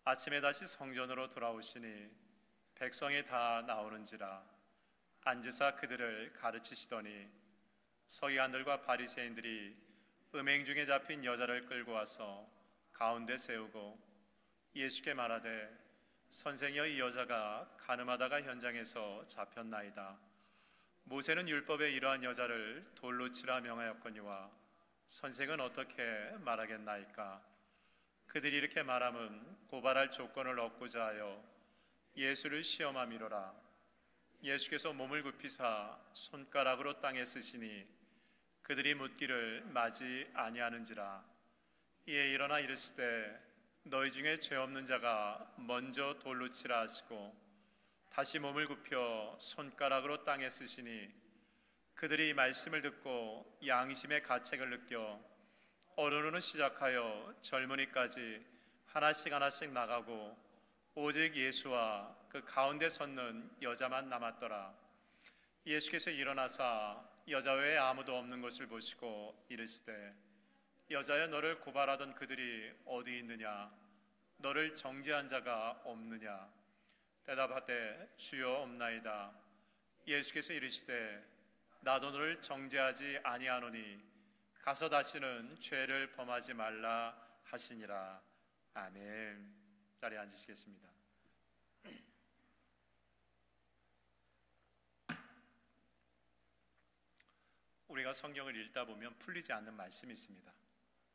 아침에 다시 성전으로 돌아오시니 백성이 다 나오는지라 앉으사 그들을 가르치시더니 서기관들과 바리새인들이 음행 중에 잡힌 여자를 끌고 와서 가운데 세우고 예수께 말하되 선생이여, 이 여자가 간음하다가 현장에서 잡혔나이다. 모세는 율법에 이러한 여자를 돌로 치라 명하였거니와 선생은 어떻게 말하겠나이까? 그들이 이렇게 말함은 고발할 조건을 얻고자 하여 예수를 시험함이로라. 예수께서 몸을 굽히사 손가락으로 땅에 쓰시니 그들이 묻기를 마지 아니하는지라. 이에 일어나 이르시되 너희 중에 죄 없는 자가 먼저 돌로 치라 하시고 다시 몸을 굽혀 손가락으로 땅에 쓰시니 그들이 이 말씀을 듣고 양심의 가책을 느껴 어른으로 시작하여 젊은이까지 하나씩 하나씩 나가고 오직 예수와 그 가운데 섰는 여자만 남았더라. 예수께서 일어나사 여자 외에 아무도 없는 것을 보시고 이르시되 여자여, 너를 고발하던 그들이 어디 있느냐? 너를 정죄한 자가 없느냐? 대답하되 주여 없나이다. 예수께서 이르시되 나도 너를 정죄하지 아니하노니 가서 다시는 죄를 범하지 말라 하시니라. 아멘. 자리에 앉으시겠습니다. 우리가 성경을 읽다 보면 풀리지 않는 말씀이 있습니다.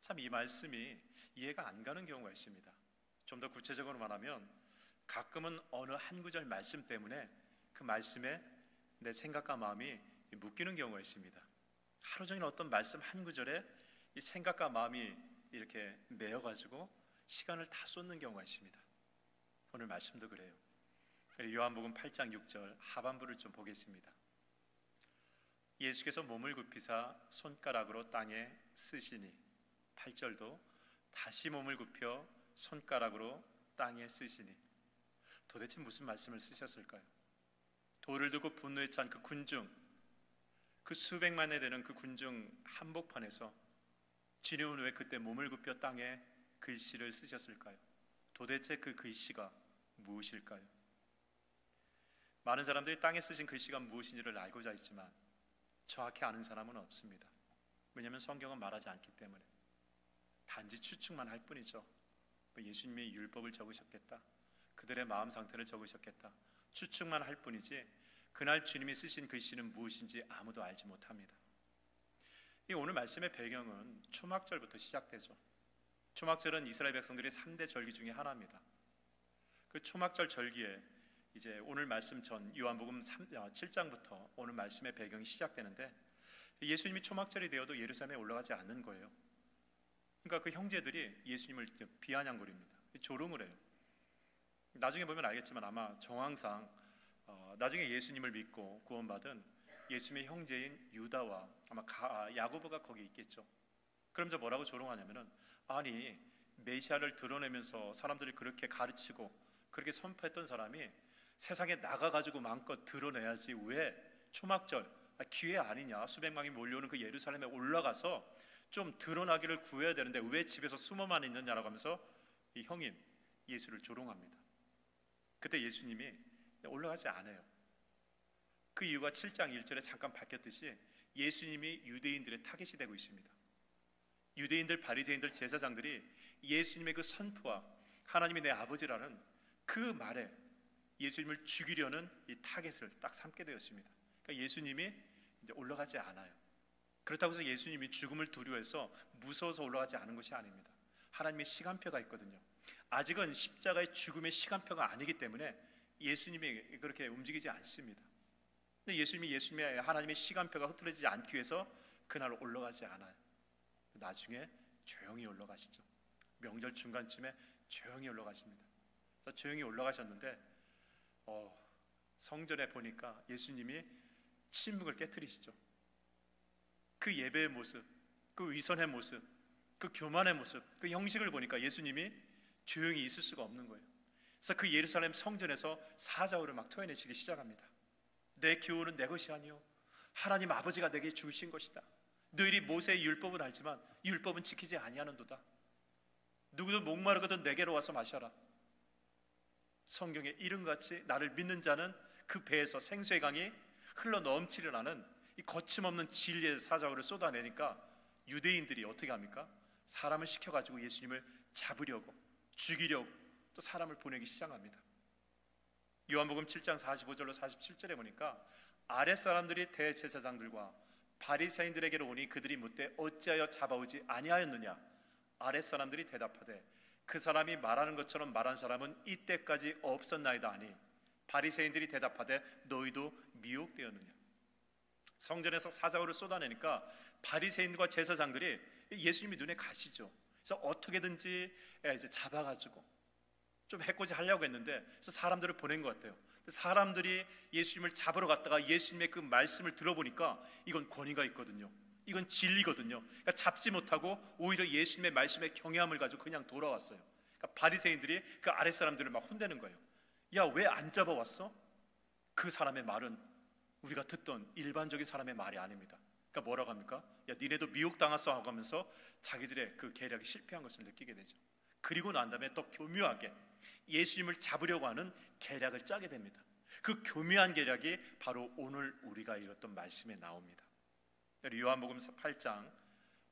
참 이 말씀이 이해가 안 가는 경우가 있습니다. 좀 더 구체적으로 말하면 가끔은 어느 한 구절 말씀 때문에 그 말씀에 내 생각과 마음이 묶이는 경우가 있습니다. 하루 종일 어떤 말씀 한 구절에 이 생각과 마음이 이렇게 매여가지고 시간을 다 쏟는 경우가 있습니다. 오늘 말씀도 그래요. 요한복음 8장 6절 하반부를 좀 보겠습니다. 예수께서 몸을 굽히사 손가락으로 땅에 쓰시니, 8절도 다시 몸을 굽혀 손가락으로 땅에 쓰시니. 도대체 무슨 말씀을 쓰셨을까요? 돌을 두고 분노에 찬 그 군중, 그 수백만에 되는 그 군중 한복판에서 주님은 왜 그때 몸을 굽혀 땅에 글씨를 쓰셨을까요? 도대체 그 글씨가 무엇일까요? 많은 사람들이 땅에 쓰신 글씨가 무엇인지를 알고자 있지만 정확히 아는 사람은 없습니다. 왜냐하면 성경은 말하지 않기 때문에 단지 추측만 할 뿐이죠. 예수님이 율법을 적으셨겠다, 그들의 마음 상태를 적으셨겠다, 추측만 할 뿐이지 그날 주님이 쓰신 글씨는 무엇인지 아무도 알지 못합니다. 이 오늘 말씀의 배경은 초막절부터 시작되죠. 초막절은 이스라엘 백성들의 3대 절기 중에 하나입니다. 그 초막절 절기에 이제 오늘 말씀 전 요한복음 7장부터 오늘 말씀의 배경이 시작되는데, 예수님이 초막절이 되어도 예루살렘에 올라가지 않는 거예요. 그러니까 그 형제들이 예수님을 비아냥거립니다. 조롱을 해요. 나중에 보면 알겠지만 아마 정황상 나중에 예수님을 믿고 구원받은 예수님의 형제인 유다와 아마 야고보가 거기 있겠죠. 그러면서 뭐라고 조롱하냐면은, 아니 메시아를 드러내면서 사람들이 그렇게 가르치고 그렇게 선포했던 사람이 세상에 나가가지고 마음껏 드러내야지 왜 초막절 기회 아니냐, 수백만이 몰려오는 그 예루살렘에 올라가서 좀 드러나기를 구해야 되는데 왜 집에서 숨어만 있느냐라고 하면서 이 형인 예수를 조롱합니다. 그때 예수님이 올라가지 않아요. 그 이유가 7장 1절에 잠깐 밝혔듯이 예수님이 유대인들의 타겟이 되고 있습니다. 유대인들, 바리새인들, 제사장들이 예수님의 그 선포와 하나님이 내 아버지라는 그 말에 예수님을 죽이려는 이 타겟을 딱 삼게 되었습니다. 그러니까 예수님이 이제 올라가지 않아요. 그렇다고 해서 예수님이 죽음을 두려워해서 무서워서 올라가지 않은 것이 아닙니다. 하나님의 시간표가 있거든요. 아직은 십자가의 죽음의 시간표가 아니기 때문에 예수님이 그렇게 움직이지 않습니다. 근데 예수님의 하나님의 시간표가 흐트러지지 않기 위해서 그날 올라가지 않아요. 나중에 조용히 올라가시죠. 명절 중간쯤에 조용히 올라가십니다. 그래서 조용히 올라가셨는데 성전에 보니까 예수님이 침묵을 깨트리시죠. 그 예배의 모습, 그 위선의 모습, 그 교만의 모습, 그 형식을 보니까 예수님이 조용히 있을 수가 없는 거예요. 그래서 그 예루살렘 성전에서 사자우를 막 토해내시기 시작합니다. 내 교훈은 내 것이 아니요 하나님 아버지가 내게 주신 것이다. 너희들이 모세의 율법은 알지만 율법은 지키지 아니하는도다. 누구도 목마르거든 내게로 와서 마셔라. 성경에 이름같이 나를 믿는 자는 그 배에서 생수의 강이 흘러 넘치리라는 이 거침없는 진리의 사자굴을 쏟아내니까 유대인들이 어떻게 합니까? 사람을 시켜가지고 예수님을 잡으려고, 죽이려고 또 사람을 보내기 시작합니다. 요한복음 7장 45절로 47절에 보니까 아랫사람들이 대제사장들과 바리새인들에게로 오니 그들이 묻되 어찌하여 잡아오지 아니하였느냐? 아랫사람들이 대답하되 그 사람이 말하는 것처럼 말한 사람은 이때까지 없었나이다 하니 바리새인들이 대답하되 너희도 미혹되었느냐? 성전에서 사자굴을 쏟아내니까 바리새인과 제사장들이 예수님이 눈에 가시죠. 그래서 어떻게든지 이제 잡아가지고 좀 해코지 하려고 했는데 그래서 사람들을 보낸 것 같아요. 사람들이 예수님을 잡으러 갔다가 예수님의 그 말씀을 들어보니까 이건 권위가 있거든요. 이건 진리거든요. 그러니까 잡지 못하고 오히려 예수님의 말씀에 경외함을 가지고 그냥 돌아왔어요. 그러니까 바리새인들이 그 아랫사람들을 막 혼내는 거예요. 야, 왜 안 잡아왔어? 그 사람의 말은 우리가 듣던 일반적인 사람의 말이 아닙니다. 그러니까 뭐라고 합니까? 야, 니네도 미혹당했어 하고 하면서 자기들의 그 계략이 실패한 것을 느끼게 되죠. 그리고 난 다음에 또 교묘하게 예수님을 잡으려고 하는 계략을 짜게 됩니다. 그 교묘한 계략이 바로 오늘 우리가 읽었던 말씀에 나옵니다. 요한복음 8장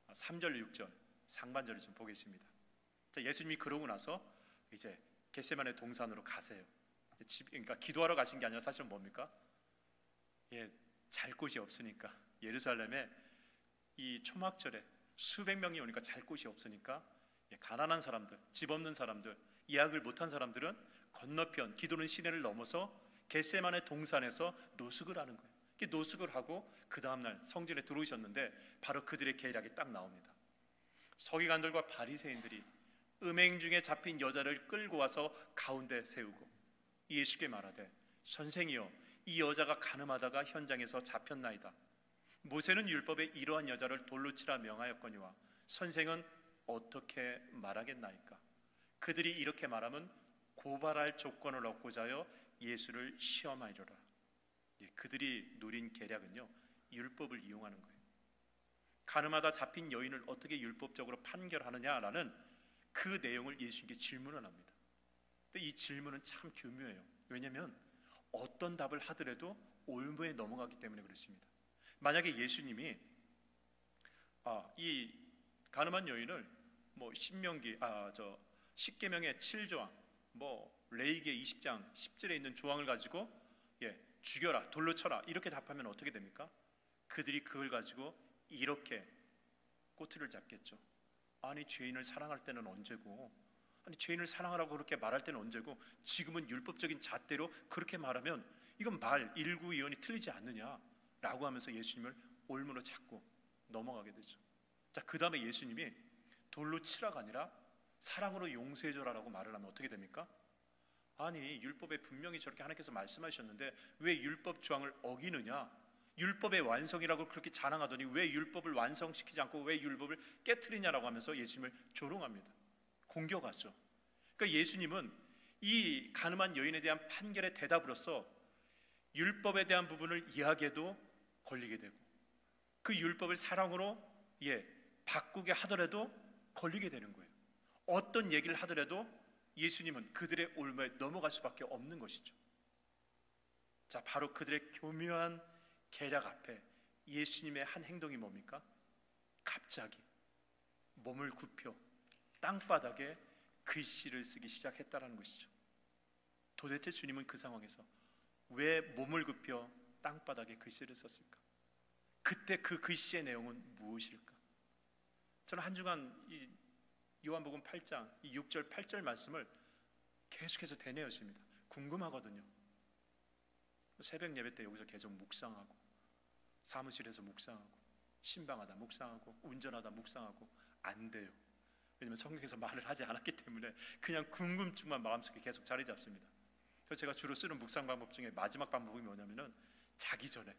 3절 6절 상반절을 좀 보겠습니다. 예수님이 그러고 나서 이제 겟세마네 동산으로 가세요. 그러니까 기도하러 가신 게 아니라 사실은 뭡니까? 잘 곳이 없으니까 예루살렘에 이 초막절에 수백 명이 오니까 잘 곳이 없으니까 가난한 사람들, 집 없는 사람들, 예약을 못한 사람들은 건너편 기도는 시내를 넘어서 겟세마네 동산에서 노숙을 하는 거예요. 노숙을 하고 그 다음날 성전에 들어오셨는데 바로 그들의 계략이 딱 나옵니다. 서기관들과 바리새인들이 음행 중에 잡힌 여자를 끌고 와서 가운데 세우고 예수께 말하되 선생이여 이 여자가 간음하다가 현장에서 잡혔나이다. 모세는 율법에 이러한 여자를 돌로 치라 명하였거니와 선생은 어떻게 말하겠나이까? 그들이 이렇게 말하면 고발할 조건을 얻고자 하여 예수를 시험하리라. 그들이 노린 계략은요, 율법을 이용하는 거예요. 간음하다 잡힌 여인을 어떻게 율법적으로 판결하느냐라는 그 내용을 예수님께 질문을 합니다. 근데 이 질문은 참 교묘해요. 왜냐하면 어떤 답을 하더라도 올무에 넘어가기 때문에 그렇습니다. 만약에 예수님이 이 간음한 여인을 십계명의 7조항, 레위기의 20장 10절에 있는 조항을 가지고 죽여라, 돌로 쳐라 이렇게 답하면 어떻게 됩니까? 그들이 그걸 가지고 이렇게 꼬투리를 잡겠죠. 아니 죄인을 사랑할 때는 언제고, 아니 죄인을 사랑하라고 그렇게 말할 때는 언제고, 지금은 율법적인 잣대로 그렇게 말하면 이건 말 일구이연이 틀리지 않느냐라고 하면서 예수님을 올무로 잡고 넘어가게 되죠. 자, 그 다음에 예수님이 돌로 치라가 아니라 사랑으로 용서해줘라라고 말을 하면 어떻게 됩니까? 아니 율법에 분명히 저렇게 하나님께서 말씀하셨는데 왜 율법 조항을 어기느냐? 율법의 완성이라고 그렇게 자랑하더니 왜 율법을 완성시키지 않고 왜 율법을 깨트리냐라고 하면서 예수님을 조롱합니다. 공격하죠. 그러니까 예수님은 이 간음한 여인에 대한 판결의 대답으로서 율법에 대한 부분을 이야기해도 걸리게 되고 그 율법을 사랑으로 바꾸게 하더라도 걸리게 되는 거예요. 어떤 얘기를 하더라도 예수님은 그들의 올무에 넘어갈 수밖에 없는 것이죠. 자, 바로 그들의 교묘한 계략 앞에 예수님의 한 행동이 뭡니까? 갑자기 몸을 굽혀 땅바닥에 글씨를 쓰기 시작했다는 것이죠. 도대체 주님은 그 상황에서 왜 몸을 굽혀 땅바닥에 글씨를 썼을까? 그때 그 글씨의 내용은 무엇일까? 저는 한 주간 이 요한복음 8장 이 6절 8절 말씀을 계속해서 되뇌었습니다. 궁금하거든요. 새벽 예배 때 여기서 계속 묵상하고 사무실에서 묵상하고 신방하다 묵상하고 운전하다 묵상하고 안 돼요. 왜냐하면 성경에서 말을 하지 않았기 때문에 그냥 궁금증만 마음속에 계속 자리 잡습니다. 그래서 제가 주로 쓰는 묵상 방법 중에 마지막 방법이 뭐냐면은 자기 전에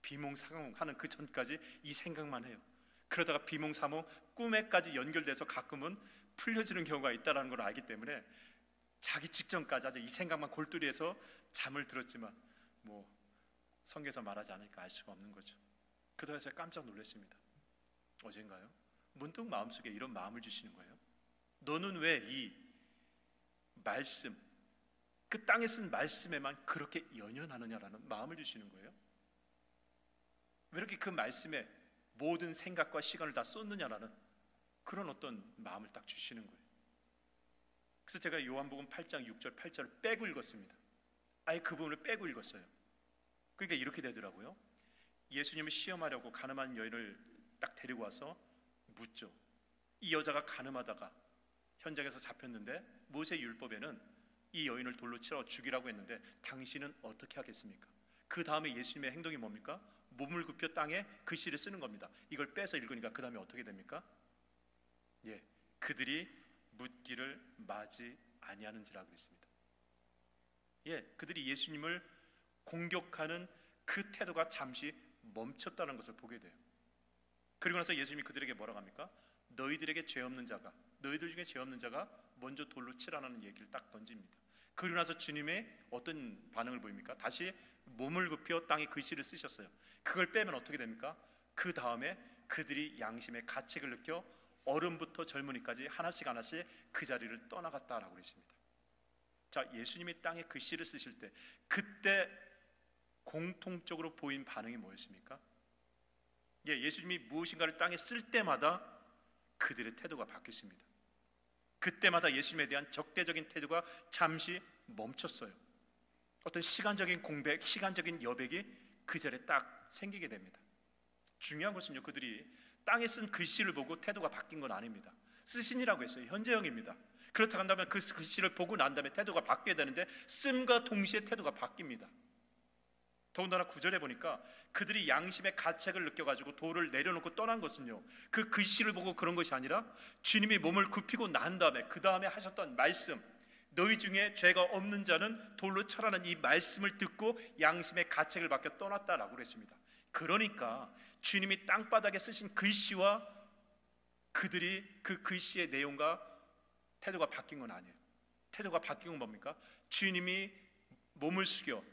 비몽사몽 하는 그 전까지 이 생각만 해요. 그러다가 비몽사몽 꿈에까지 연결돼서 가끔은 풀려지는 경우가 있다는 걸 알기 때문에 자기 직전까지 아주 이 생각만 골똘히해서 잠을 들었지만 성경에서 말하지 않으니까 알 수가 없는 거죠. 그러다가 제가 깜짝 놀랐습니다. 어젠가요? 문득 마음속에 이런 마음을 주시는 거예요. 너는 왜 이 말씀, 그 땅에 쓴 말씀에만 그렇게 연연하느냐라는 마음을 주시는 거예요. 왜 이렇게 그 말씀에 모든 생각과 시간을 다 쏟느냐라는 그런 어떤 마음을 딱 주시는 거예요. 그래서 제가 요한복음 8장 6절 8절을 빼고 읽었습니다. 아예 그 부분을 빼고 읽었어요. 그러니까 이렇게 되더라고요. 예수님을 시험하려고 가늠한 여인을 딱 데리고 와서 묻죠. 이 여자가 가늠하다가 현장에서 잡혔는데 모세 율법에는 이 여인을 돌로 치러 죽이라고 했는데 당신은 어떻게 하겠습니까? 그 다음에 예수님의 행동이 뭡니까? 몸을 굽혀 땅에 글씨를 쓰는 겁니다. 이걸 빼서 읽으니까 그 다음에 어떻게 됩니까? 그들이 묻기를 마지 아니하는지라 그랬습니다. 그들이 예수님을 공격하는 그 태도가 잠시 멈췄다는 것을 보게 돼요. 그리고 나서 예수님이 그들에게 뭐라고 합니까? 너희들 중에 죄 없는 자가 먼저 돌로 치라는 얘기를 딱 던집니다. 그리고 나서 주님의 어떤 반응을 보입니까? 다시 몸을 굽혀 땅에 글씨를 쓰셨어요. 그걸 빼면 어떻게 됩니까? 그 다음에 그들이 양심의 가책을 느껴 어른부터 젊은이까지 하나씩 그 자리를 떠나갔다라고 그랬습니다. 자, 예수님이 땅에 글씨를 쓰실 때 그때 공통적으로 보인 반응이 뭐였습니까? 예수님이 무엇인가를 땅에 쓸 때마다 그들의 태도가 바뀌었습니다. 그때마다 예수님에 대한 적대적인 태도가 잠시 멈췄어요. 어떤 시간적인 공백, 시간적인 여백이 그 자리에 딱 생기게 됩니다. 중요한 것은요, 그들이 땅에 쓴 글씨를 보고 태도가 바뀐 건 아닙니다. 쓰신이라고 했어요. 현재형입니다. 그렇다고 한다면 그 글씨를 보고 난 다음에 태도가 바뀌어야 되는데 씀과 동시에 태도가 바뀝니다. 더군다나 9절에 보니까 그들이 양심의 가책을 느껴가지고 돌을 내려놓고 떠난 것은요, 그 글씨를 보고 그런 것이 아니라 주님이 몸을 굽히고 난 다음에 그 다음에 하셨던 말씀, 너희 중에 죄가 없는 자는 돌로 쳐라는 이 말씀을 듣고 양심의 가책을 받겨 떠났다라고 그랬습니다. 그러니까 주님이 땅바닥에 쓰신 글씨와 그들이 그 글씨의 내용과 태도가 바뀐 건 아니에요. 태도가 바뀐 건 뭡니까? 주님이 몸을 숙여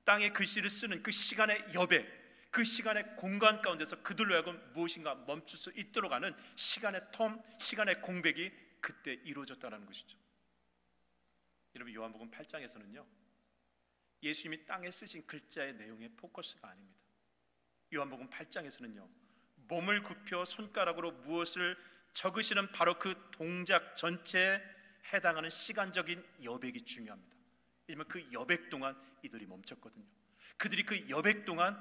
땅에 글씨를 쓰는 그 시간의 여백, 그 시간의 공간 가운데서 그들로 하여금 무엇인가 멈출 수 있도록 하는 시간의 텀, 시간의 공백이 그때 이루어졌다는 것이죠. 여러분, 요한복음 8장에서는요, 예수님이 땅에 쓰신 글자의 내용의 포커스가 아닙니다. 요한복음 8장에서는요, 몸을 굽혀 손가락으로 무엇을 적으시는 바로 그 동작 전체에 해당하는 시간적인 여백이 중요합니다. 왜냐하면 그 여백 동안 이들이 멈췄거든요. 그들이 그 여백 동안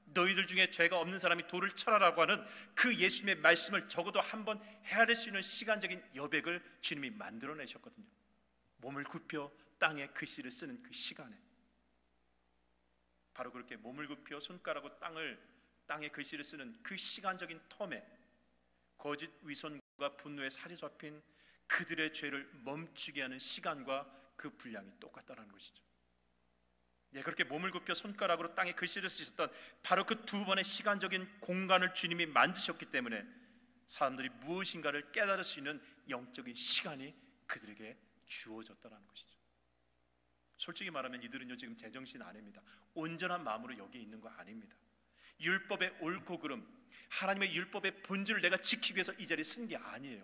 너희들 중에 죄가 없는 사람이 돌을 쳐라라고 하는 그 예수님의 말씀을 적어도 한번 헤아릴 수 있는 시간적인 여백을 주님이 만들어내셨거든요. 몸을 굽혀 땅에 글씨를 쓰는 그 시간에, 바로 그렇게 몸을 굽혀 손가락으로 땅에 글씨를 쓰는 그 시간적인 텀에 거짓 위선과 분노에 살이 잡힌 그들의 죄를 멈추게 하는 시간과 그 분량이 똑같다는 것이죠. 그렇게 몸을 굽혀 손가락으로 땅에 글씨를 쓰셨던 바로 그 두 번의 시간적인 공간을 주님이 만드셨기 때문에 사람들이 무엇인가를 깨달을 수 있는 영적인 시간이 그들에게 주어졌다는 것이죠. 솔직히 말하면 이들은요, 지금 제정신 아닙니다. 온전한 마음으로 여기에 있는 거 아닙니다. 율법의 옳고 그름, 하나님의 율법의 본질을 내가 지키기 위해서 이 자리에 쓴 게 아니에요.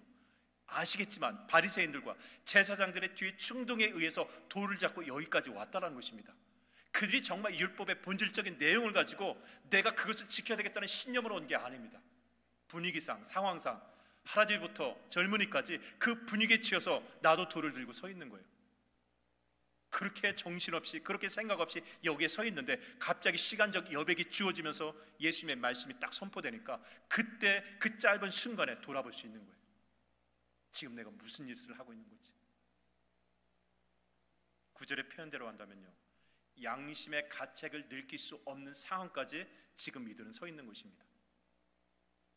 아시겠지만 바리새인들과 제사장들의 뒤에 충동에 의해서 돌을 잡고 여기까지 왔다는 것입니다. 그들이 정말 율법의 본질적인 내용을 가지고 내가 그것을 지켜야 되겠다는 신념으로 온 게 아닙니다. 분위기상, 상황상 할아버지부터 젊은이까지 그 분위기에 치여서 나도 돌을 들고 서 있는 거예요. 그렇게 정신없이, 그렇게 생각 없이 여기에 서 있는데 갑자기 시간적 여백이 주어지면서 예수님의 말씀이 딱 선포되니까 그때 그 짧은 순간에 돌아볼 수 있는 거예요. 지금 내가 무슨 일을 하고 있는 거지? 9절의 표현대로 한다면요, 양심의 가책을 느낄 수 없는 상황까지 지금 이들은 서 있는 것입니다.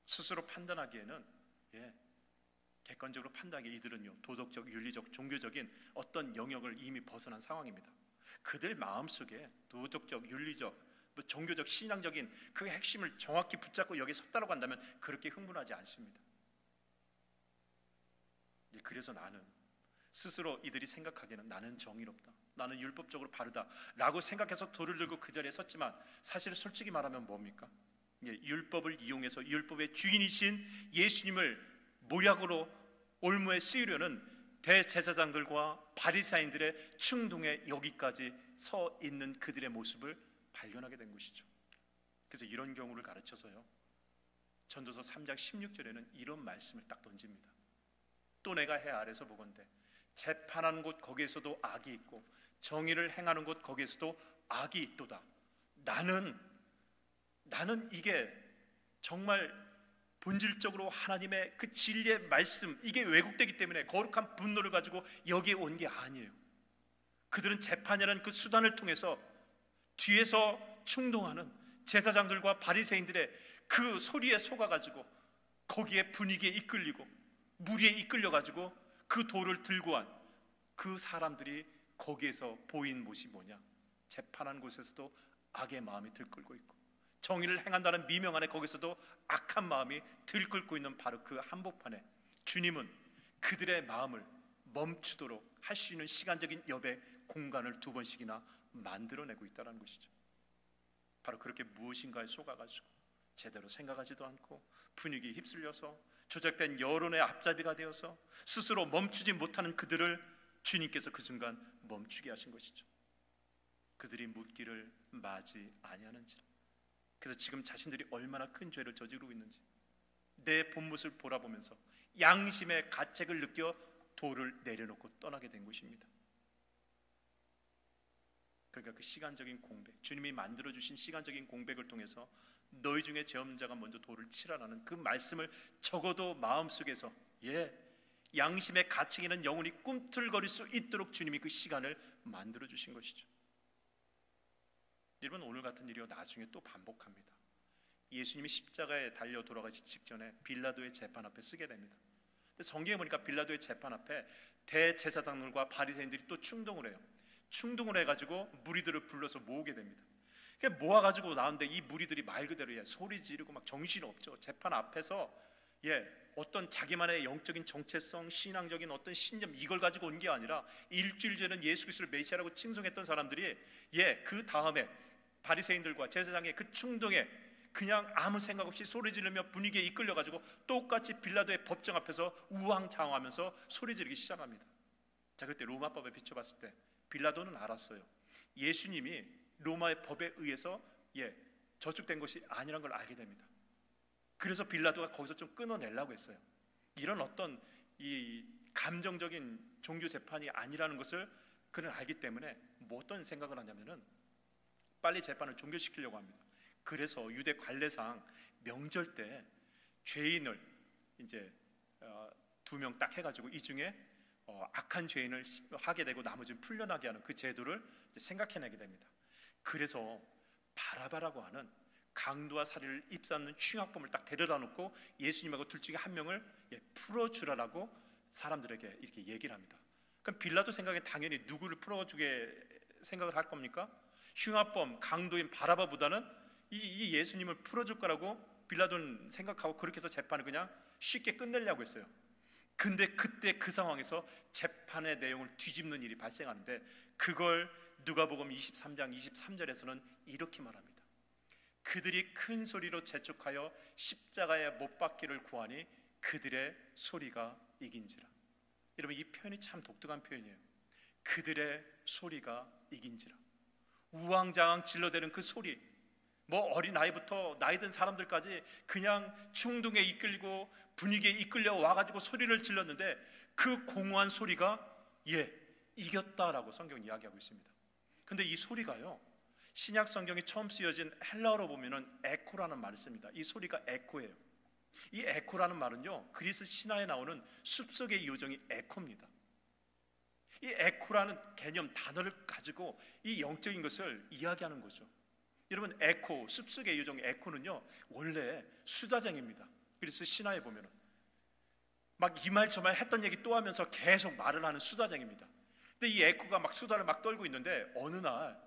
스스로 판단하기에는, 객관적으로 판단하기에 이들은요, 도덕적, 윤리적, 종교적인 어떤 영역을 이미 벗어난 상황입니다. 그들 마음속에 도덕적, 윤리적, 종교적, 신앙적인 그 핵심을 정확히 붙잡고 여기에 섰다고 한다면 그렇게 흥분하지 않습니다. 그래서 나는 스스로 이들이 생각하기에는 나는 정의롭다, 나는 율법적으로 바르다 라고 생각해서 돌을 들고 그 자리에 섰지만 사실 솔직히 말하면 뭡니까? 율법을 이용해서 율법의 주인이신 예수님을 모략으로 올무에 쓰이려는 대제사장들과 바리새인들의 충동에 여기까지 서 있는 그들의 모습을 발견하게 된 것이죠. 그래서 이런 경우를 가르쳐서요, 전도서 3장 16절에는 이런 말씀을 딱 던집니다. 또 내가 해 아래서 보건대 재판하는 곳 거기에서도 악이 있고 정의를 행하는 곳 거기에서도 악이 있도다. 나는 이게 정말 본질적으로 하나님의 그 진리의 말씀, 이게 왜곡되기 때문에 거룩한 분노를 가지고 여기에 온 게 아니에요. 그들은 재판이라는 그 수단을 통해서 뒤에서 충동하는 제사장들과 바리새인들의 그 소리에 속아가지고 거기에 분위기에 이끌리고 무리에 이끌려가지고 그 돌을 들고 한 그 사람들이 거기에서 보인 모습이 뭐냐? 재판한 곳에서도 악의 마음이 들끓고 있고 정의를 행한다는 미명 안에 거기서도 악한 마음이 들끓고 있는 바로 그 한복판에 주님은 그들의 마음을 멈추도록 할 수 있는 시간적인 여백 공간을 두 번씩이나 만들어내고 있다는 것이죠. 바로 그렇게 무엇인가에 속아가지고 제대로 생각하지도 않고 분위기에 휩쓸려서 조작된 여론의 앞잡이가 되어서 스스로 멈추지 못하는 그들을 주님께서 그 순간 멈추게 하신 것이죠. 그들이 묻기를 마지 아니하는지라. 그래서 지금 자신들이 얼마나 큰 죄를 저지르고 있는지 내 본 모습을 보라보면서 양심의 가책을 느껴 돌을 내려놓고 떠나게 된 것입니다. 그러니까 그 시간적인 공백, 주님이 만들어주신 시간적인 공백을 통해서 너희 중에 죄 없는 자가 먼저 돌을 치라라는 그 말씀을 적어도 마음속에서 양심의 가책에는 영혼이 꿈틀거릴 수 있도록 주님이 그 시간을 만들어주신 것이죠. 여러분, 오늘 같은 일이 나중에 또 반복합니다. 예수님이 십자가에 달려 돌아가시 직전에 빌라도의 재판 앞에 쓰게 됩니다. 성경에 보니까 빌라도의 재판 앞에 대제사장들과 바리새인들이 또 충동을 해요. 충동을 해가지고 무리들을 불러서 모으게 됩니다. 모아가지고 나오는데 이 무리들이 말 그대로 소리 지르고 막 정신이 없죠. 재판 앞에서 어떤 자기만의 영적인 정체성, 신앙적인 어떤 신념 이걸 가지고 온 게 아니라 일주일 전에 예수 그리스도를 메시아라고 칭송했던 사람들이 그 다음에 바리새인들과 제사장의 그 충동에 그냥 아무 생각 없이 소리 지르며 분위기에 이끌려가지고 똑같이 빌라도의 법정 앞에서 우왕좌왕하면서 소리 지르기 시작합니다. 자, 그때 로마법에 비춰봤을 때 빌라도는 알았어요. 예수님이 로마의 법에 의해서 저축된 것이 아니란 걸 알게 됩니다. 그래서 빌라도가 거기서 좀 끊어내려고 했어요. 이런 어떤 이 감정적인 종교 재판이 아니라는 것을 그는 알기 때문에 어떤 생각을 하냐면은 빨리 재판을 종결시키려고 합니다. 그래서 유대 관례상 명절 때 죄인을 이제 2명 딱 해가지고 이 중에 악한 죄인을 하게 되고 나머지는 풀려나게 하는 그 제도를 생각해내게 됩니다. 그래서 바라바라고 하는 강도와 살인을 입사하는 흉악범을 딱 데려다 놓고 예수님하고 둘 중에 한 명을 풀어주라라고 사람들에게 이렇게 얘기를 합니다. 그럼 빌라도 생각에 당연히 누구를 풀어주게 생각을 할 겁니까? 흉악범, 강도인 바라바보다는 이 예수님을 풀어줄 거라고 빌라도는 생각하고 그렇게 해서 재판을 그냥 쉽게 끝내려고 했어요. 근데 그때 그 상황에서 재판의 내용을 뒤집는 일이 발생하는데 그걸 누가복음 23장 23절에서는 이렇게 말합니다. 그들이 큰 소리로 재촉하여 십자가에 못 박기를 구하니 그들의 소리가 이긴지라. 여러분, 이 표현이 참 독특한 표현이에요. 그들의 소리가 이긴지라. 우왕좌왕 질러대는 그 소리, 어린아이부터 나이 든 사람들까지 그냥 충동에 이끌리고 분위기에 이끌려 와가지고 소리를 질렀는데 그 공허한 소리가 이겼다라고 성경은 이야기하고 있습니다. 근데 이 소리가요, 신약 성경이 처음 쓰여진 헬라어로 보면은 에코라는 말을 씁니다. 이 소리가 에코예요. 이 에코라는 말은요, 그리스 신화에 나오는 숲속의 요정이 에코입니다. 이 에코라는 개념 단어를 가지고 이 영적인 것을 이야기하는 거죠. 여러분, 에코, 숲속의 요정 에코는요 원래 수다쟁이입니다. 그래서 신화에 보면은 막 이 말 저 말 했던 얘기 또 하면서 계속 말을 하는 수다쟁이입니다. 근데 이 에코가 막 수다를 막 떨고 있는데 어느 날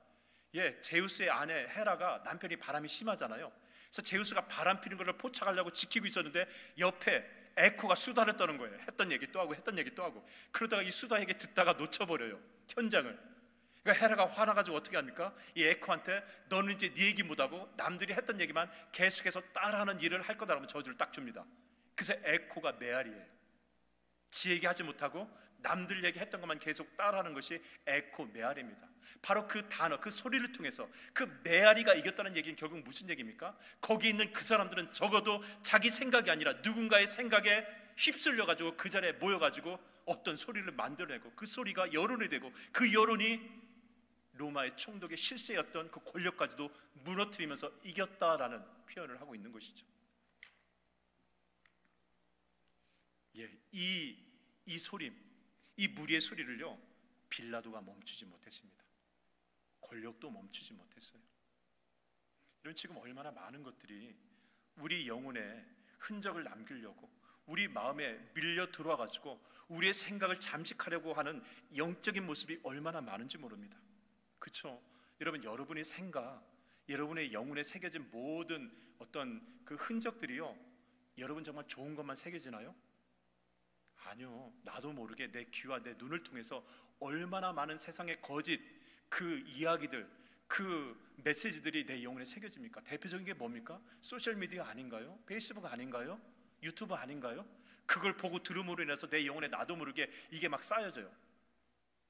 제우스의 아내 헤라가 남편이 바람이 심하잖아요. 그래서 제우스가 바람 피는 것을 포착하려고 지키고 있었는데 옆에 에코가 수다를 떠는 거예요. 했던 얘기 또 하고 했던 얘기 또 하고. 그러다가 이 수다 얘기 듣다가 놓쳐버려요, 현장을. 그러니까 헤라가 화나가지고 어떻게 합니까? 이 에코한테 너는 이제 네 얘기 못하고 남들이 했던 얘기만 계속해서 따라하는 일을 할 거다라고 저주를 딱 줍니다. 그래서 에코가 메아리예요. 지 얘기하지 못하고 남들 얘기했던 것만 계속 따라하는 것이 에코 메아리입니다. 바로 그 단어, 그 소리를 통해서 그 메아리가 이겼다는 얘기는 결국 무슨 얘기입니까? 거기 있는 그 사람들은 적어도 자기 생각이 아니라 누군가의 생각에 휩쓸려가지고 그 자리에 모여가지고 어떤 소리를 만들어내고 그 소리가 여론이 되고 그 여론이 로마의 총독의 실세였던 그 권력까지도 무너뜨리면서 이겼다라는 표현을 하고 있는 것이죠. 예, 이 소리, 이 무리의 소리를요, 빌라도가 멈추지 못했습니다. 권력도 멈추지 못했어요. 이런 지금 얼마나 많은 것들이 우리 영혼에 흔적을 남기려고 우리 마음에 밀려 들어와 가지고 우리의 생각을 잠식하려고 하는 영적인 모습이 얼마나 많은지 모릅니다. 그렇죠? 여러분, 여러분의 생각, 여러분의 영혼에 새겨진 모든 어떤 그 흔적들이요, 여러분 정말 좋은 것만 새겨지나요? 아니요. 나도 모르게 내 귀와 내 눈을 통해서 얼마나 많은 세상의 거짓, 그 이야기들, 그 메시지들이 내 영혼에 새겨집니까? 대표적인 게 뭡니까? 소셜미디어 아닌가요? 페이스북 아닌가요? 유튜브 아닌가요? 그걸 보고 들음으로 인해서 내 영혼에 나도 모르게 이게 막 쌓여져요.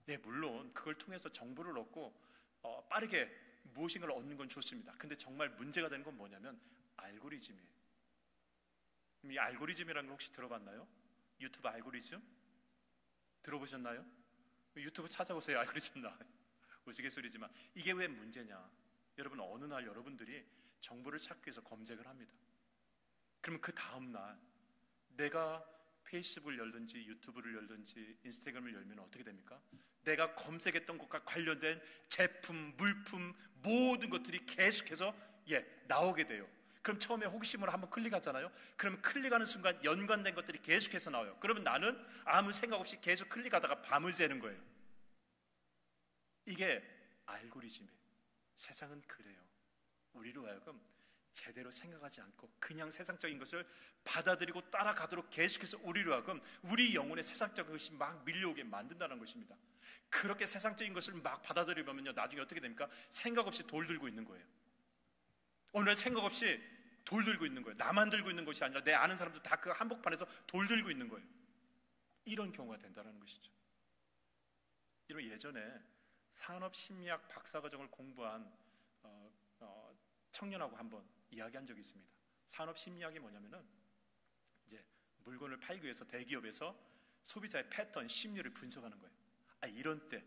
네, 물론 그걸 통해서 정보를 얻고 빠르게 무엇인가를 얻는 건 좋습니다. 근데 정말 문제가 되는 건 뭐냐면 알고리즘이에요. 이 알고리즘이라는 걸 혹시 들어봤나요? 유튜브 알고리즘? 들어보셨나요? 유튜브 찾아보세요. 알고리즘 나와요. 우스갯소리지만 이게 왜 문제냐? 여러분, 어느 날 여러분들이 정보를 찾기 위해서 검색을 합니다. 그러면 그 다음날 내가 페이스북을 열든지 유튜브를 열든지 인스타그램을 열면 어떻게 됩니까? 내가 검색했던 것과 관련된 제품, 물품, 모든 것들이 계속해서 나오게 돼요. 그럼 처음에 호기심으로 한번 클릭하잖아요. 그럼 클릭하는 순간 연관된 것들이 계속해서 나와요. 그러면 나는 아무 생각 없이 계속 클릭하다가 밤을 새는 거예요. 이게 알고리즘이에요. 세상은 그래요. 우리로 하여금 제대로 생각하지 않고 그냥 세상적인 것을 받아들이고 따라가도록 계속해서 우리로 하여금 우리 영혼에 세상적인 것이 막 밀려오게 만든다는 것입니다. 그렇게 세상적인 것을 막 받아들이면요, 나중에 어떻게 됩니까? 생각 없이 돌 들고 있는 거예요. 오늘 생각 없이 돌 들고 있는 거예요. 나만 들고 있는 것이 아니라 내 아는 사람도 다 그 한복판에서 돌 들고 있는 거예요. 이런 경우가 된다는 것이죠. 이런 예전에 산업심리학 박사과정을 공부한 청년하고 한번 이야기한 적이 있습니다. 산업심리학이 뭐냐면은 이제 물건을 팔기 위해서 대기업에서 소비자의 패턴, 심리를 분석하는 거예요. 이런 때,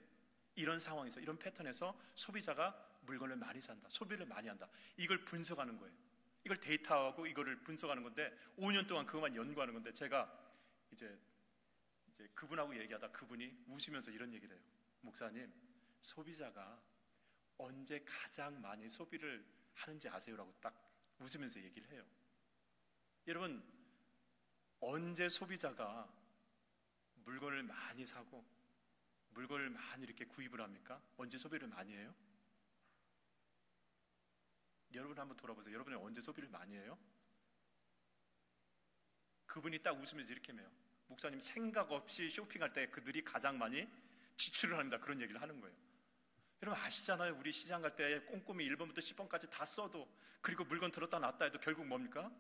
이런 상황에서, 이런 패턴에서 소비자가 물건을 많이 산다, 소비를 많이 한다, 이걸 분석하는 거예요. 이걸 데이터하고 이거를 분석하는 건데 5년 동안 그것만 연구하는 건데, 제가 이제 그분하고 얘기하다 그분이 웃으면서 이런 얘기를 해요. 목사님, 소비자가 언제 가장 많이 소비를 하는지 아세요라고 딱 웃으면서 얘기를 해요. 여러분, 언제 소비자가 물건을 많이 사고 물건을 많이 이렇게 구입을 합니까? 언제 소비를 많이 해요? 여러분 한번 돌아보세요. 여러분이 언제 소비를 많이 해요? 그분이 딱 웃으면서 이렇게 해요. 목사님, 생각 없이 쇼핑할 때 그들이 가장 많이 지출을 합니다. 그런 얘기를 하는 거예요. 여러분 아시잖아요. 우리 시장 갈 때 꼼꼼히 1번부터 10번까지 다 써도, 그리고 물건 들었다 놨다 해도 결국 뭡니까?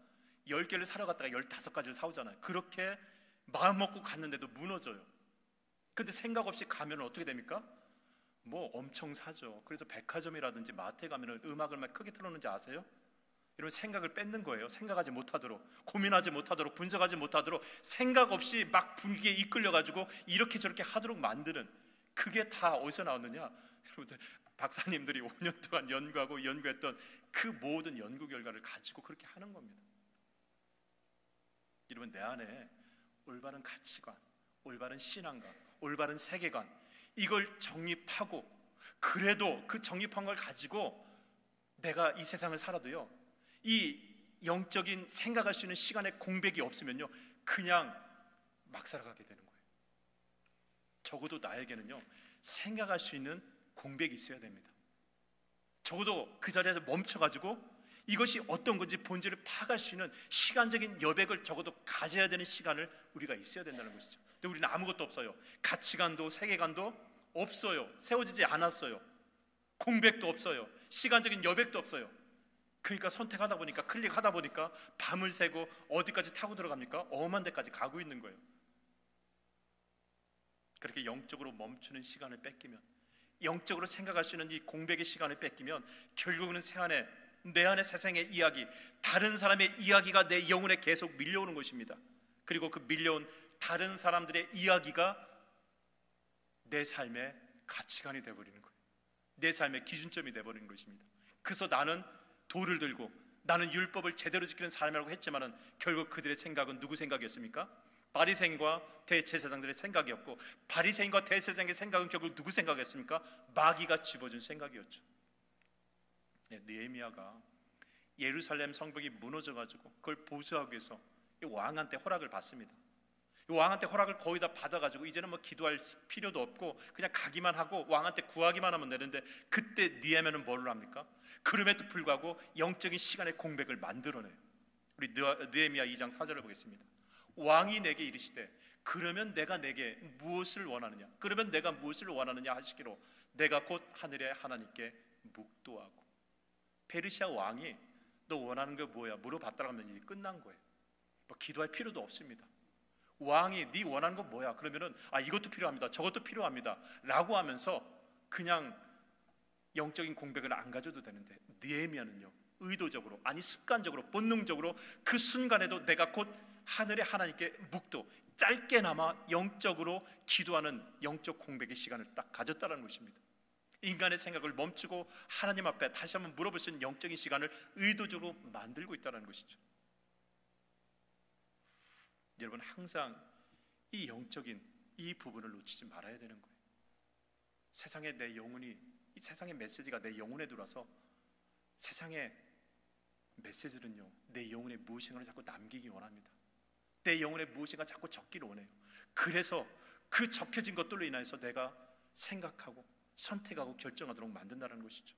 10개를 사러 갔다가 15가지를 사오잖아요. 그렇게 마음 먹고 갔는데도 무너져요. 근데 생각 없이 가면 어떻게 됩니까? 뭐 엄청 사죠. 그래서 백화점이라든지 마트에 가면 음악을 막 크게 틀어놓는지 아세요? 이런 생각을 뺏는 거예요. 생각하지 못하도록, 고민하지 못하도록, 분석하지 못하도록 생각 없이 막 분위기에 이끌려가지고 이렇게 저렇게 하도록 만드는, 그게 다 어디서 나왔느냐? 여러분들, 박사님들이 5년 동안 연구하고 연구했던 그 모든 연구 결과를 가지고 그렇게 하는 겁니다. 여러분, 내 안에 올바른 가치관, 올바른 신앙관, 올바른 세계관, 이걸 정립하고, 그래도 그 정립한 걸 가지고 내가 이 세상을 살아도요, 이 영적인 생각할 수 있는 시간의 공백이 없으면요, 그냥 막 살아가게 되는 거예요. 적어도 나에게는요, 생각할 수 있는 공백이 있어야 됩니다. 적어도 그 자리에서 멈춰가지고 이것이 어떤 건지 본질을 파악할 수 있는 시간적인 여백을 적어도 가져야 되는 시간을 우리가 있어야 된다는 것이죠. 근데 우리는 아무것도 없어요. 가치관도 세계관도 없어요. 세워지지 않았어요. 공백도 없어요. 시간적인 여백도 없어요. 그러니까 선택하다 보니까, 클릭하다 보니까 밤을 새고 어디까지 타고 들어갑니까? 엄한 데까지 가고 있는 거예요. 그렇게 영적으로 멈추는 시간을 뺏기면, 영적으로 생각할 수 있는 이 공백의 시간을 뺏기면 결국은 내 안에 세상의 이야기, 다른 사람의 이야기가 내 영혼에 계속 밀려오는 것입니다. 그리고 그 밀려온 다른 사람들의 이야기가 내 삶의 가치관이 되어버리는 거예요. 내 삶의 기준점이 되어버리는 것입니다. 그래서 나는 돌을 들고 나는 율법을 제대로 지키는 사람이라고 했지만은 결국 그들의 생각은 누구 생각이었습니까? 바리새인과 대제사장들의 생각이었고, 바리새인과 대제사장의 생각은 결국 누구 생각이었습니까? 마귀가 집어준 생각이었죠. 느헤미야가 예루살렘 성벽이 무너져가지고 그걸 보수하기 위해서 왕한테 허락을 받습니다. 왕한테 허락을 거의 다 받아가지고 이제는 뭐 기도할 필요도 없고 그냥 가기만 하고 왕한테 구하기만 하면 되는데, 그때 느헤미야는 뭘 합니까? 그럼에도 불구하고 영적인 시간의 공백을 만들어내요. 우리 느헤미야 2장 4절을 보겠습니다. 왕이 내게 이르시되 그러면 내가 내게 무엇을 원하느냐, 그러면 내가 무엇을 원하느냐 하시기로 내가 곧 하늘의 하나님께 묵도하고. 페르시아 왕이 너 원하는 게 뭐야 물어봤다고 하면 이제 끝난 거예요. 뭐 기도할 필요도 없습니다. 왕이 네 원하는 거 뭐야 그러면은 이것도 필요합니다, 저것도 필요합니다 라고 하면서 그냥 영적인 공백을 안 가져도 되는데, 느헤미야는요 의도적으로, 아니 습관적으로, 본능적으로 그 순간에도 내가 곧 하늘의 하나님께 묵도, 짧게나마 영적으로 기도하는 영적 공백의 시간을 딱 가졌다는 것입니다. 인간의 생각을 멈추고 하나님 앞에 다시 한번 물어볼 수 있는 영적인 시간을 의도적으로 만들고 있다는 것이죠. 여러분, 항상 이 영적인 이 부분을 놓치지 말아야 되는 거예요. 세상에 내 영혼이, 이 세상의 메시지가 내 영혼에 들어와서 세상의 메시지는요 내 영혼에 무엇인가를 자꾸 남기기 원합니다. 내 영혼에 무엇인가 자꾸 적기를 원해요. 그래서 그 적혀진 것들로 인해서 내가 생각하고 선택하고 결정하도록 만든다는 것이죠.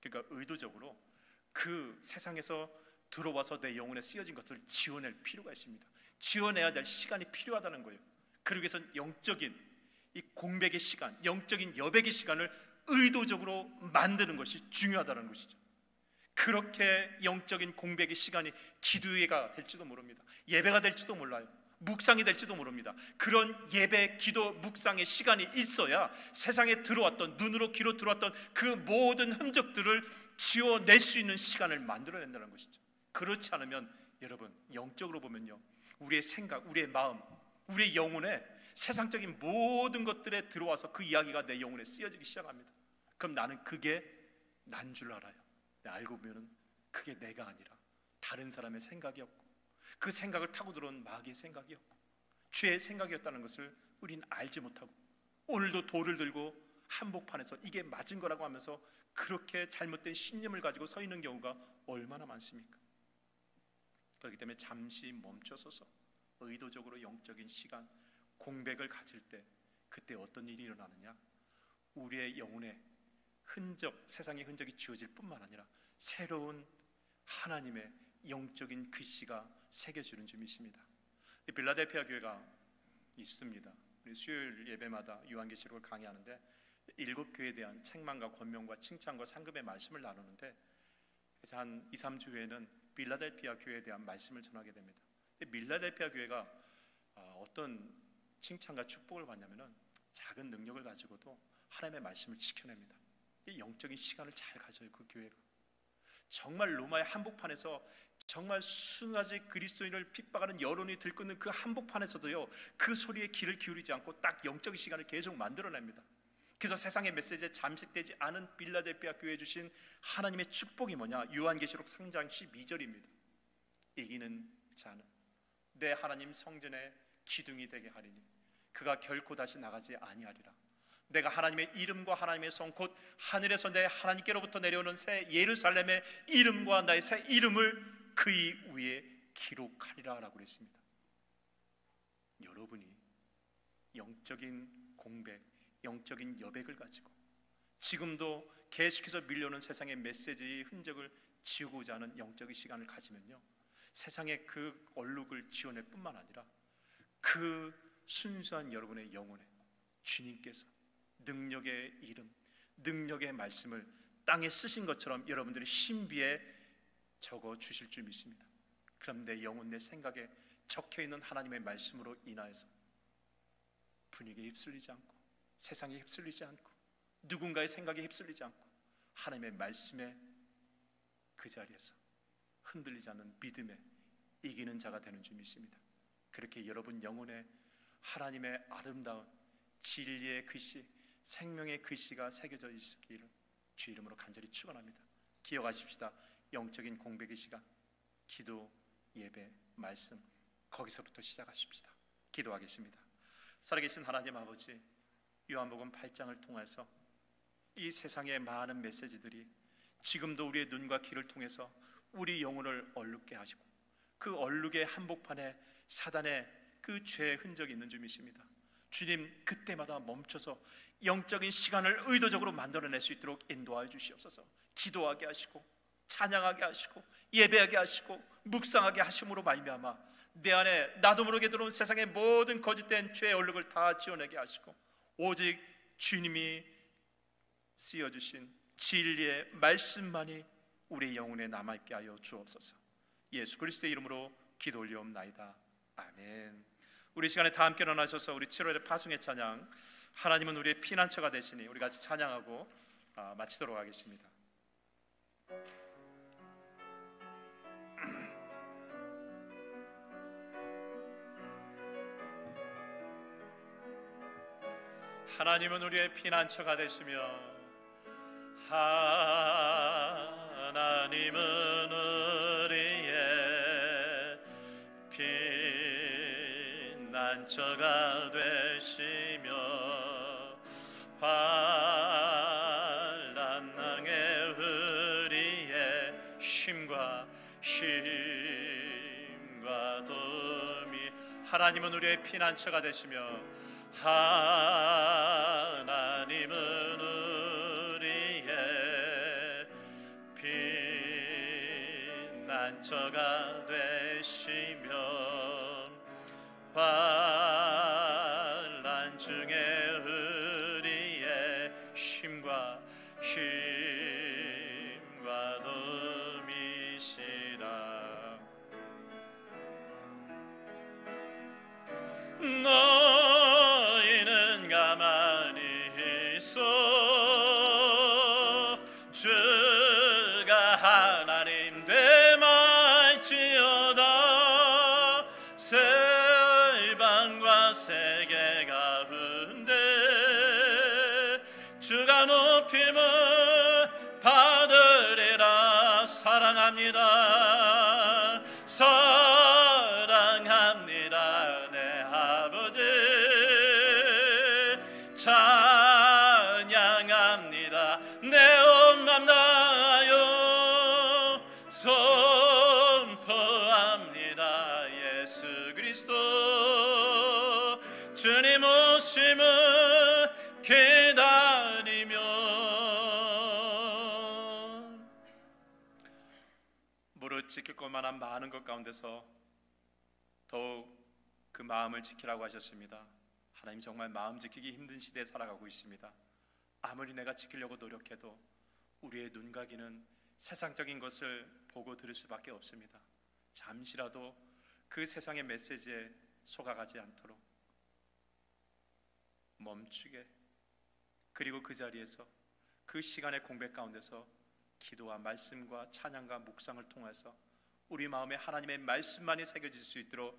그러니까 의도적으로 그 세상에서 들어와서 내 영혼에 쓰여진 것들을 지워낼 필요가 있습니다. 지워내야 될 시간이 필요하다는 거예요. 그러기 위해서 영적인 이 공백의 시간, 영적인 여백의 시간을 의도적으로 만드는 것이 중요하다는 것이죠. 그렇게 영적인 공백의 시간이 기도회가 될지도 모릅니다. 예배가 될지도 몰라요. 묵상이 될지도 모릅니다. 그런 예배, 기도, 묵상의 시간이 있어야 세상에 들어왔던, 눈으로 귀로 들어왔던 그 모든 흔적들을 지워낼 수 있는 시간을 만들어낸다는 것이죠. 그렇지 않으면 여러분, 영적으로 보면요 우리의 생각, 우리의 마음, 우리의 영혼에 세상적인 모든 것들에 들어와서 그 이야기가 내 영혼에 쓰여지기 시작합니다. 그럼 나는 그게 난 줄 알아요. 알고 보면 그게 내가 아니라 다른 사람의 생각이었고, 그 생각을 타고 들어온 마귀의 생각이었고 죄의 생각이었다는 것을 우리는 알지 못하고, 오늘도 돌을 들고 한복판에서 이게 맞은 거라고 하면서 그렇게 잘못된 신념을 가지고 서 있는 경우가 얼마나 많습니까? 그렇기 때문에 잠시 멈춰서서 의도적으로 영적인 시간, 공백을 가질 때 그때 어떤 일이 일어나느냐, 우리의 영혼에 흔적, 세상의 흔적이 지워질 뿐만 아니라 새로운 하나님의 영적인 글씨가 새겨지는 줄 믿습니다. 빌라델피아 교회가 있습니다. 우리 수요일 예배마다 요한계시록을 강의하는데 7교회에 대한 책망과 권면과 칭찬과 상급의 말씀을 나누는데, 그래서 한 2, 3주 후에는 빌라델피아 교회에 대한 말씀을 전하게 됩니다. 빌라델피아 교회가 어떤 칭찬과 축복을 받냐면은 작은 능력을 가지고도 하나님의 말씀을 지켜냅니다. 영적인 시간을 잘 가져요. 그 교회가 정말 로마의 한복판에서 정말 수많이 그리스도인을 핍박하는 여론이 들끓는 그 한복판에서도요 그 소리에 귀를 기울이지 않고 딱 영적인 시간을 계속 만들어냅니다. 그래서 세상의 메시지에 잠식되지 않은 빌라델피아 교회에 주신 하나님의 축복이 뭐냐, 요한계시록 3장 12절입니다. 이기는 자는 내 하나님 성전의 기둥이 되게 하리니 그가 결코 다시 나가지 아니하리라. 내가 하나님의 이름과 하나님의 성 곧 하늘에서 내 하나님께로부터 내려오는 새 예루살렘의 이름과 나의 새 이름을 그의 위에 기록하리라 라고 그랬습니다. 여러분이 영적인 공백, 영적인 여백을 가지고 지금도 계속해서 밀려오는 세상의 메시지의 흔적을 지우고자 하는 영적인 시간을 가지면요 세상의 그 얼룩을 지워낼 뿐만 아니라 그 순수한 여러분의 영혼에 주님께서 능력의 이름, 능력의 말씀을 땅에 쓰신 것처럼 여러분들의 신비에 적어 주실 줄 믿습니다. 그럼 내 영혼, 내 생각에 적혀있는 하나님의 말씀으로 인하여서 분위기에 휩쓸리지 않고, 세상에 휩쓸리지 않고, 누군가의 생각에 휩쓸리지 않고, 하나님의 말씀에 그 자리에서 흔들리지 않는 믿음에 이기는 자가 되는 줄 믿습니다. 그렇게 여러분 영혼에 하나님의 아름다운 진리의 글씨, 생명의 글씨가 새겨져 있기를 주 이름으로 간절히 축원합니다. 기억하십시다. 영적인 공백의 시간, 기도, 예배, 말씀, 거기서부터 시작하십시다. 기도하겠습니다. 살아계신 하나님 아버지, 요한복음 8장을 통해서 이 세상의 많은 메시지들이 지금도 우리의 눈과 귀를 통해서 우리 영혼을 얼룩게 하시고, 그 얼룩의 한복판에 사단의 그 죄의 흔적이 있는 줄 믿습니다. 주님, 그때마다 멈춰서 영적인 시간을 의도적으로 만들어낼 수 있도록 인도하여 주시옵소서. 기도하게 하시고, 찬양하게 하시고, 예배하게 하시고, 묵상하게 하심으로 말미암아 내 안에 나도 모르게 들어온 세상의 모든 거짓된 죄의 얼룩을 다 지워내게 하시고, 오직 주님이 쓰여주신 진리의 말씀만이 우리 영혼에 남아있게 하여 주옵소서. 예수 그리스도의 이름으로 기도 올리옵나이다. 아멘. 우리 시간에 다 함께 일어나셔서 우리 7월의 파송의 찬양, 하나님은 우리의 피난처가 되시니, 우리 같이 찬양하고 마치도록 하겠습니다. 하나님은 우리의 피난처가 되시며, 하나님은 우리의 피난처가 되시며, 환난 땅에 우리의 힘과 도움이, 하나님은 우리의 피난처가 되시며, 하나님은 우리의 피난처가 되시며, 환난 중에 우리의 힘과 도움이시라. 너희는 가만히 있어 주가 하나님 됨할지어다. 세방과 세계 가운데 주가 높임을 받으리라. 사랑합니다. 사랑합니다. 내 아버지 찬양합니다. 내 온 맘 다하여 선포합니다. 예수 그리스도 주님 오심을 기다리며. 무릇 지킬 것만한 많은 것 가운데서 더욱 그 마음을 지키라고 하셨습니다. 하나님, 정말 마음 지키기 힘든 시대에 살아가고 있습니다. 아무리 내가 지키려고 노력해도 우리의 눈과 귀는 세상적인 것을 보고 들을 수밖에 없습니다. 잠시라도 그 세상의 메시지에 속아가지 않도록 멈추게, 그리고 그 자리에서 그 시간의 공백 가운데서 기도와 말씀과 찬양과 묵상을 통해서 우리 마음에 하나님의 말씀만이 새겨질 수 있도록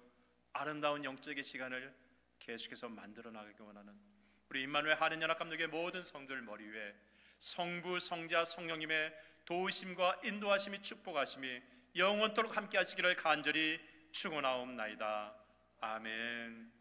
아름다운 영적인 시간을 계속해서 만들어 나가기 원하는 우리 임마누엘 한인연합감독의 모든 성도들 머리 위에 성부, 성자, 성령님의 도우심과 인도하심이, 축복하심이 영원토록 함께 하시기를 간절히 축원하옵나이다. 아멘.